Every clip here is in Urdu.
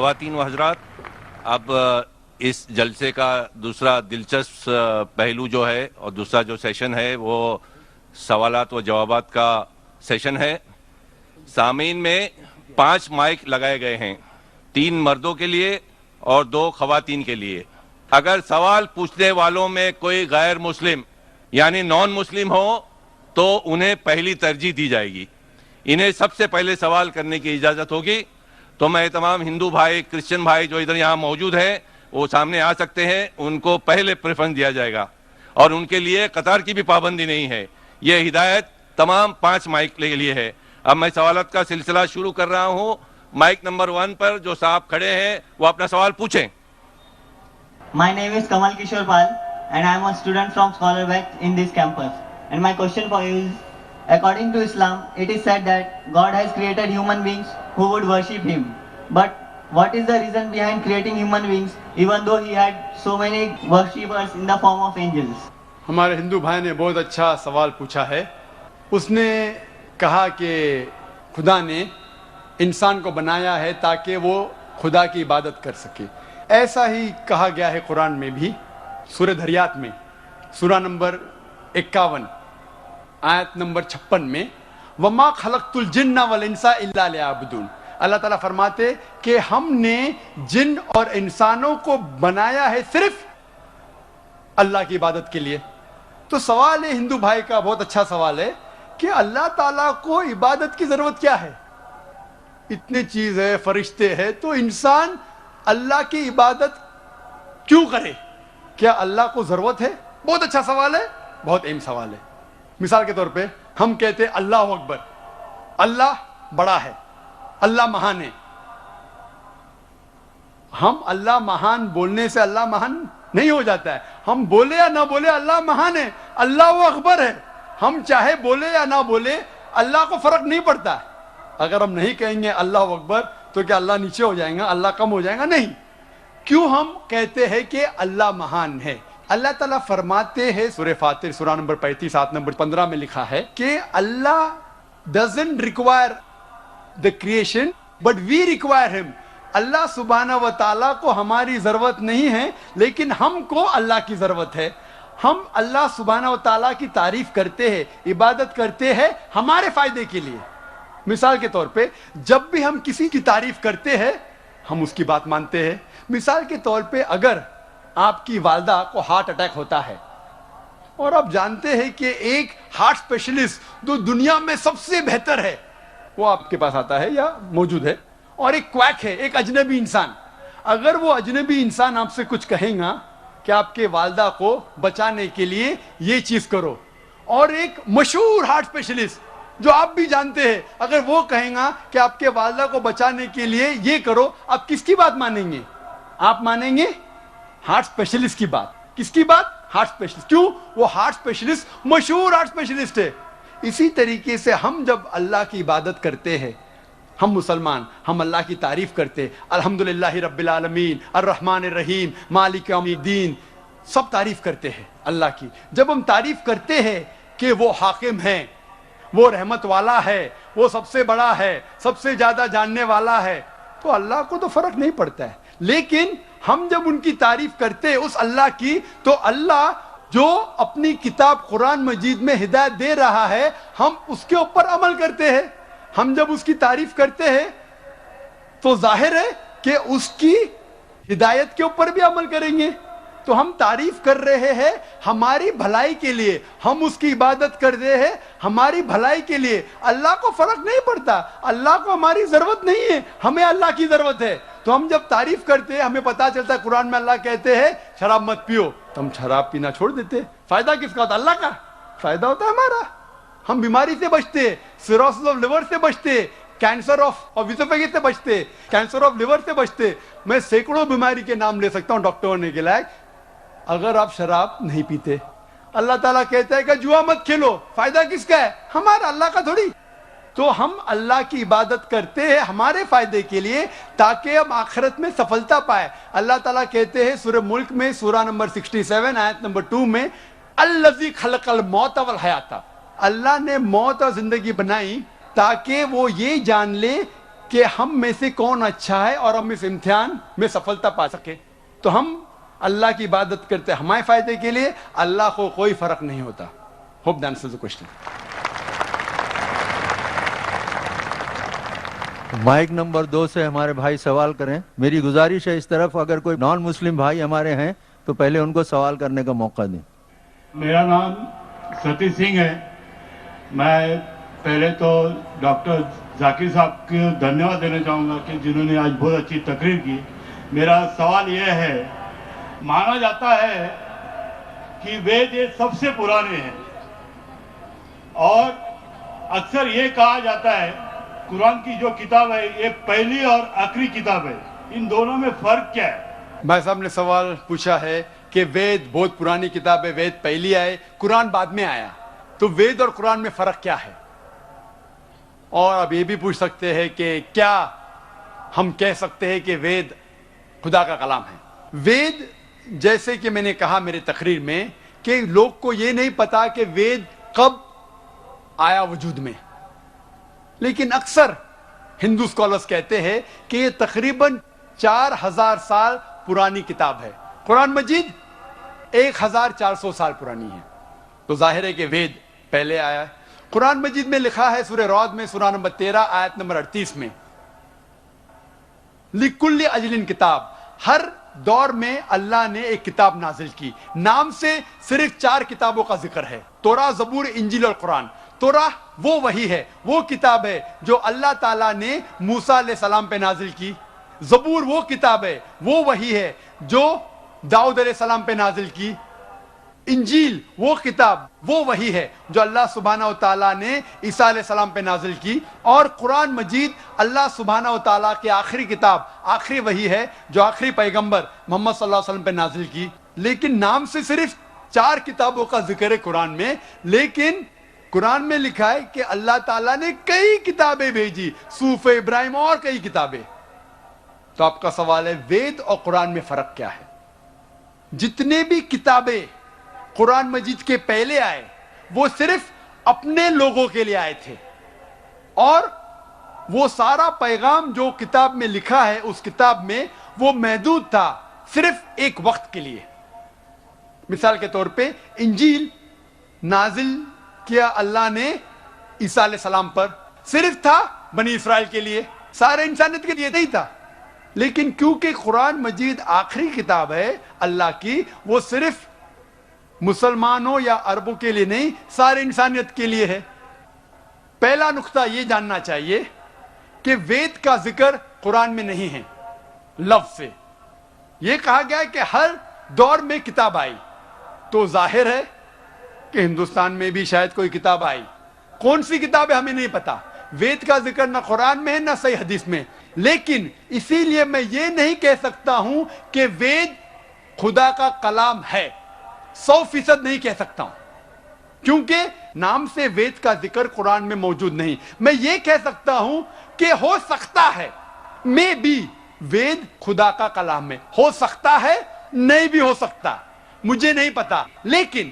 خواتین و حضرات، اب اس جلسے کا دوسرا دلچسپ پہلو جو ہے اور دوسرا جو سیشن ہے وہ سوالات و جوابات کا سیشن ہے۔ سامعین میں 5 مائک لگائے گئے ہیں، 3 مردوں کے لیے اور 2 خواتین کے لیے۔ اگر سوال پوچھنے والوں میں کوئی غیر مسلم یعنی نان مسلم ہو تو انہیں پہلی ترجیح دی جائے گی، انہیں سب سے پہلے سوال کرنے کی اجازت ہوگی۔ تو میں تمام ہندو بھائی، کرسچن بھائی جو ادھر یہاں موجود ہیں وہ سامنے آ سکتے ہیں، ان کو پہلے پریفرنس دیا جائے گا اور ان کے لیے قطار کی بھی پابندی نہیں ہے۔ یہ ہدایت تمام 5 مائک کے لیے ہے۔ اب میں سوالات کا سلسلہ شروع کر رہا ہوں۔ مائک نمبر 1 پر جو صاحب کھڑے ہیں وہ اپنا سوال پوچھیں۔ My name is Kamal Kishore Pal and I am a student from Scholar West in this campus. And my question for you is, according to Islam, it is said that God has created human beings who would worship Him. But what is the reason behind creating human beings even though He had so many worshippers in the form of angels? ہمارے ہندو بھائی نے بہت اچھا سوال پوچھا ہے۔ اس نے کہا کہ خدا نے انسان کو بنایا ہے تاکہ وہ خدا کی عبادت کر سکے۔ ایسا ہی کہا گیا ہے قرآن میں بھی، سورہ دھریات میں، سورہ نمبر 51 آیت نمبر 56 میں، وَمَا خَلَقْتُ الْجِنَّ وَالْإِنسَ إِلَّا لِيَعْبُدُونَ۔ اللہ تعالیٰ فرماتے کہ ہم نے جن اور انسانوں کو بنایا ہے صرف اللہ کی عبادت کے لیے۔ تو سوال ہے ہندو بھائی کا، بہت اچھا سوال ہے کہ اللہ تعالیٰ کو عبادت کی ضرورت کیا ہے؟ اتنے چیز ہے، فرشتے ہیں، تو انسان اللہ کی عبادت کیوں کرے؟ کیا اللہ کو ضرورت ہے؟ بہت اچھا سوال ہے، بہت اہم سوال ہے۔ مثال کے طور پہ ہم کہتے ہیں اللہ اکبر، اللہ بڑا ہے، اللہ مہان ہے۔ ہم اللہ مہان بولنے سے اللہ مہان نہیں ہو جاتا ہے۔ ہم بولے یا نہ بولے اللہ مہان ہے، اللہ اکبر ہے۔ ہم چاہے بولے یا نہ بولے اللہ کو فرق نہیں پڑتا ہے۔ اگر ہم نہیں کہیں گے اللہ اکبر تو کیا اللہ نیچے ہو جائیں گا، اللہ کم ہو جائے گا؟ نہیں۔ کیوں ہم کہتے ہیں کہ اللہ مہان ہے؟ اللہ تعالیٰ فرماتے ہیں سورہ فاطر سورہ نمبر 35 آیت نمبر 15 میں لکھا ہے کہ اللہ doesn't require the creation but we require him۔ اللہ سبحانہ و تعالیٰ کو ہماری ضرورت نہیں ہے لیکن ہم کو اللہ کی ضرورت ہے۔ ہم اللہ سبحانہ و تعالیٰ کی تعریف کرتے ہیں، عبادت کرتے ہیں ہمارے فائدے کے لیے۔ مثال کے طور پہ جب بھی ہم کسی کی تعریف کرتے ہیں ہم اس کی بات مانتے ہیں۔ مثال کے طور پہ اگر آپ کی والدہ کو ہارٹ اٹیک ہوتا ہے اور آپ جانتے ہیں کہ ایک ہارٹ اسپیشلسٹ جو دنیا میں سب سے بہتر ہے وہ آپ کے پاس آتا ہے یا موجود ہے، اور ایک کویک ہے، ایک اجنبی انسان، اگر وہ اجنبی انسان آپ سے کچھ کہیں گا کہ آپ کے والدہ کو بچانے کے لیے یہ چیز کرو، اور ایک مشہور ہارٹ اسپیشلسٹ جو آپ بھی جانتے ہیں اگر وہ کہیں گا کہ آپ کے والدہ کو بچانے کے لیے یہ کرو، آپ کس کی بات مانیں گے؟ آپ مانیں گے ہارٹ اسپیشلسٹ کی بات۔ کس کی بات؟ Heart specialist. کیوں؟ وہ ہارٹ اسپیشلسٹ مشہور ہارٹ اسپیشلسٹ ہے۔ اسی طریقے سے ہم جب اللہ کی عبادت کرتے ہیں، ہم مسلمان، ہم اللہ کی تعریف کرتے، الحمدللہ رب العالمین الرحمن الرحیم مالک یوم الدین، سب تعریف کرتے ہیں اللہ کی۔ جب ہم تعریف کرتے ہیں کہ وہ حاکم ہیں، وہ رحمت والا ہے، وہ سب سے بڑا ہے، سب سے زیادہ جاننے والا ہے، تو اللہ کو تو فرق نہیں پڑتا ہے۔ لیکن ہم جب ان کی تعریف کرتے ہیں اس اللہ کی، تو اللہ جو اپنی کتاب قرآن مجید میں ہدایت دے رہا ہے ہم اس کے اوپر عمل کرتے ہیں۔ ہم جب اس کی تعریف کرتے ہیں تو ظاہر ہے کہ اس کی ہدایت کے اوپر بھی عمل کریں گے۔ تو ہم تعریف کر رہے ہیں ہماری بھلائی کے لیے، ہم اس کی عبادت کر رہے ہیں ہماری بھلائی کے لیے۔ اللہ کو فرق نہیں پڑتا، اللہ کو ہماری ضرورت نہیں ہے، ہمیں اللہ کی ضرورت ہے۔ تو ہم جب تعریف کرتے ہیں ہمیں پتا چلتا ہے قرآن میں اللہ کہتے ہیں شراب مت پیو، تو ہم شراب پینا چھوڑ دیتے ہیں۔ فائدہ کس کا ہوتا ہے؟ اللہ کا فائدہ ہوتا ہے ہمارا۔ ہم بیماری سے بچتے، سیروسس آف لیور سے بچتے، کینسر آف ویسوفیگس سے بچتے، کینسر آف لیور سے بچتے۔ میں سینکڑوں بیماری کے نام لے سکتا ہوں ڈاکٹر ہونے کے لائق، اگر آپ شراب نہیں پیتے۔ اللہ تعالیٰ کہتا ہے کہ جوا مت کھیلو، فائدہ کس کا ہے؟ ہمارا، اللہ کا تھوڑی۔ تو ہم اللہ کی عبادت کرتے ہیں ہمارے فائدے کے لیے تاکہ ہم آخرت میں سفلتا پائے۔ اللہ تعالیٰ کہتے ہیں سورہ ملک میں سورہ نمبر 67 آیت نمبر 2 میں، الذی خلق الموت والحیات، اللہ نے موت اور زندگی بنائی تاکہ وہ یہ جان لے کہ ہم میں سے کون اچھا ہے اور ہم اس امتحان میں سفلتا پا سکے. تو ہم اللہ کی عبادت کرتے ہمارے فائدے کے لیے, اللہ کو کوئی فرق نہیں ہوتا. Hope that answers the question. Mic number 2 سے ہمارے بھائی سوال کریں. میری گزارش ہے اس طرف اگر کوئی نان مسلم بھائی ہمارے ہیں تو پہلے ان کو سوال کرنے کا موقع دیں. میرا نام ستیش سنگھ ہے. میں پہلے تو ڈاکٹر ذاکر صاحب کو دھنیہ واد دینا چاہوں گا کہ جنہوں نے آج بہت اچھی تقریر کی. میرا سوال یہ ہے, مانا جاتا ہے کہ وید یہ سب سے پرانے ہیں اور اکثر یہ کہا جاتا ہے قرآن کی جو کتاب ہے یہ پہلی اور آخری کتاب ہے, ان دونوں میں فرق کیا ہے؟ بھائی صاحب نے سوال پوچھا ہے کہ وید بہت پرانی کتاب ہے, وید پہلی آئے, قرآن بعد میں آیا, تو وید اور قرآن میں فرق کیا ہے؟ اور اب یہ بھی پوچھ سکتے ہیں کہ کیا ہم کہہ سکتے ہیں کہ وید خدا کا کلام ہے؟ وید جیسے کہ میں نے کہا میری تقریر میں کہ لوگ کو یہ نہیں پتا کہ وید کب آیا وجود میں, لیکن اکثر ہندو اسکالرز کہتے ہیں کہ یہ تقریباً 4000 سال پرانی کتاب ہے. قرآن مجید 1400 سال پرانی ہے, تو ظاہر ہے کہ وید پہلے آیا ہے. قرآن مجید میں لکھا ہے سورہ رعد میں سورہ نمبر 13 آیت نمبر 38 میں, لِكُلِّ اجلٍ کتاب, ہر دور میں اللہ نے ایک کتاب نازل کی. نام سے صرف 4 کتابوں کا ذکر ہے, توراہ, زبور, انجیل اور قرآن. توراہ وہ وحی ہے, وہ کتاب ہے جو اللہ تعالیٰ نے موسیٰ علیہ السلام پہ نازل کی. زبور وہ کتاب ہے, وہ وحی ہے جو داؤد علیہ السلام پہ نازل کی. انجیل وہ کتاب, وہ وحی ہے جو اللہ سبحانہ و تعالیٰ نے عیسیٰ علیہ السلام پہ نازل کی. اور قرآن مجید اللہ سبحانہ و تعالیٰ کی آخری کتاب, آخری وحی ہے جو آخری پیغمبر محمد صلی اللہ علیہ وسلم پہ نازل کی. لیکن نام سے صرف 4 کتابوں کا ذکر ہے قرآن میں, لیکن قرآن میں لکھا ہے کہ اللہ تعالیٰ نے کئی کتابیں بھیجی, صحف ابراہیم اور کئی کتابیں. تو آپ کا سوال ہے وید اور قرآن میں فرق کیا ہے؟ جتنے بھی کتابیں قرآن مجید کے پہلے آئے وہ صرف اپنے لوگوں کے لیے آئے تھے, اور وہ سارا پیغام جو کتاب میں لکھا ہے اس کتاب میں وہ محدود تھا صرف ایک وقت کے لیے. مثال کے طور پہ انجیل نازل کیا اللہ نے عیسیٰ علیہ السلام پر, صرف تھا بنی اسرائیل کے لیے, سارے انسانیت کے لیے نہیں تھا. لیکن کیونکہ قرآن مجید آخری کتاب ہے اللہ کی, وہ صرف مسلمانوں یا عربوں کے لیے نہیں, سارے انسانیت کے لیے ہے. پہلا نقطہ یہ جاننا چاہیے کہ وید کا ذکر قرآن میں نہیں ہے لفظ سے. یہ کہا گیا ہے کہ ہر دور میں کتاب آئی, تو ظاہر ہے کہ ہندوستان میں بھی شاید کوئی کتاب آئی. کون سی کتاب ہے ہمیں نہیں پتا. وید کا ذکر نہ قرآن میں ہے نہ صحیح حدیث میں. لیکن اسی لیے میں یہ نہیں کہہ سکتا ہوں کہ وید خدا کا کلام ہے, 100% نہیں کہہ سکتا ہوں, کیونکہ نام سے وید کا ذکر قرآن میں موجود نہیں. میں یہ کہہ سکتا ہوں کہ ہو سکتا ہے, میں بھی وید خدا کا کلام ہے, ہو سکتا ہے, نہیں بھی ہو سکتا, مجھے نہیں پتا. لیکن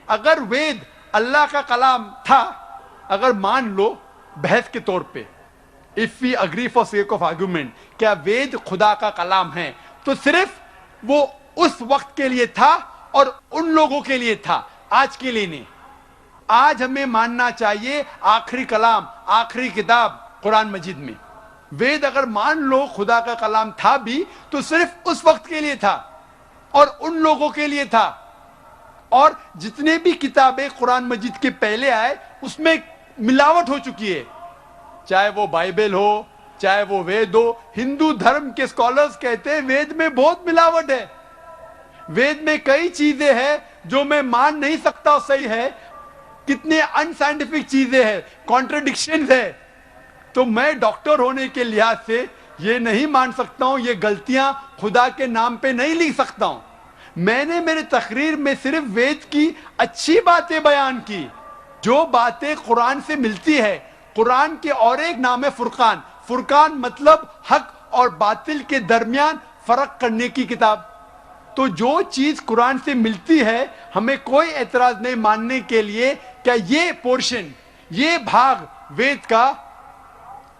اگر وید اللہ کا کلام تھا, اگر مان لو بحث کے طور پہ, if we agree for sake of argument, کیا وید خدا کا کلام ہے, تو صرف وہ اس وقت کے لیے تھا اور ان لوگوں کے لیے تھا, آج کے لیے نہیں. آج ہمیں ماننا چاہیے آخری کلام, آخری کتاب قرآن مجید میں. وید اگر مان لو خدا کا کلام تھا بھی تو صرف اس وقت کے لیے تھا اور ان لوگوں کے لیے تھا. اور جتنے بھی کتابیں قرآن مجید کے پہلے آئے اس میں ملاوٹ ہو چکی ہے, چاہے وہ بائبل ہو, چاہے وہ وید ہو. ہندو دھرم کے اسکالرز کہتے ہیں وید میں بہت ملاوٹ ہے, وید میں کئی چیزیں ہیں جو میں مان نہیں سکتا صحیح ہے, کتنے ان سائنٹیفک چیزیں ہیں, کانٹرڈکشنز ہے. تو میں ڈاکٹر ہونے کے لحاظ سے یہ نہیں مان سکتا ہوں, یہ غلطیاں خدا کے نام پہ نہیں لکھ سکتا ہوں. میں نے میرے تقریر میں صرف وید کی اچھی باتیں بیان کی, جو باتیں قرآن سے ملتی ہے. قرآن کے اور ایک نام ہے فرقان. فرقان مطلب حق اور باطل کے درمیان فرق کرنے کی کتاب. تو جو چیز قرآن سے ملتی ہے ہمیں کوئی اعتراض نہیں ماننے کے لیے کیا یہ پورشن, یہ بھاگ وید کا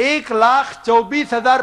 1,24,000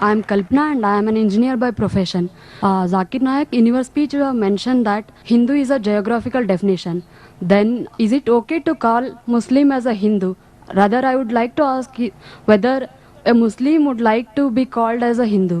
I am Kalpana and I am an engineer by profession. Zakir Naik, in your speech you have mentioned that Hindu is a geographical definition. Then is it okay to call Muslim as a Hindu? Rather, I would like to ask whether a Muslim would like to be called as a Hindu.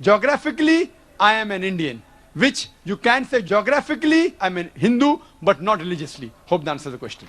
geographically I am an Indian, which you can say geographically I am a Hindu but not religiously. Hope that answers the question.